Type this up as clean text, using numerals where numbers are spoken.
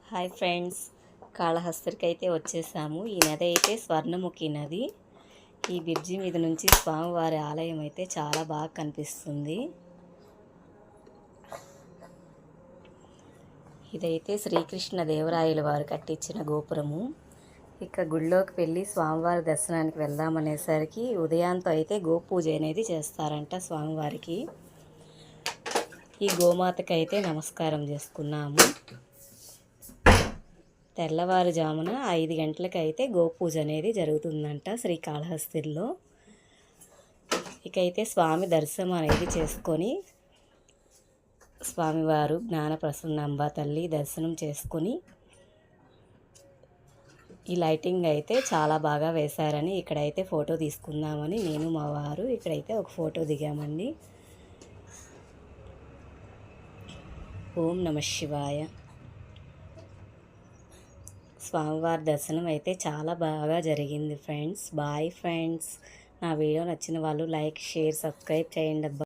Hi friends, కాళహస్తికి అయితే వచ్చేసాము. ఈ నది అయితే స్వర్ణముఖి నది. ఈ బ్రిడ్జి మీద నుంచి స్వామివారి ఆలయం అయితే చాలా బాగా కనిపిస్తుంది. ఇదైతే శ్రీకృష్ణ దేవరాయల వారు కట్టించిన గోపురము. ఇక గుడిలోకి వెళ్ళి స్వామివారి దర్శనానికి వెళ్దామనేసరికి ఉదయాంతో అయితే గోపూజ అనేది చేస్తారంట స్వామివారికి. ఈ గోమాతకి అయితే నమస్కారం చేసుకున్నాము. తెల్లవారుజామున 5 గంటలకు అయితే గోపూజ అనేది జరుగుతుందంట శ్రీకాళహస్తిలో. ఇకైతే స్వామి దర్శనం అనేది చేసుకొని స్వామివారు జ్ఞానప్రసన్నంబ తల్లి దర్శనం చేసుకొని ఈ లైటింగ్ అయితే చాలా బాగా వేశారని ఇక్కడైతే ఫోటో తీసుకుందామని నేను మా వారు ఇక్కడైతే ఒక ఫోటో దిగామండి. ఓం నమః శివాయ. స్వామివారి దర్శనం అయితే చాలా బాగా జరిగింది ఫ్రెండ్స్. Bye friends. నా వీడియో నచ్చిన వాళ్ళు లైక్, షేర్, సబ్స్క్రైబ్ చేయండి.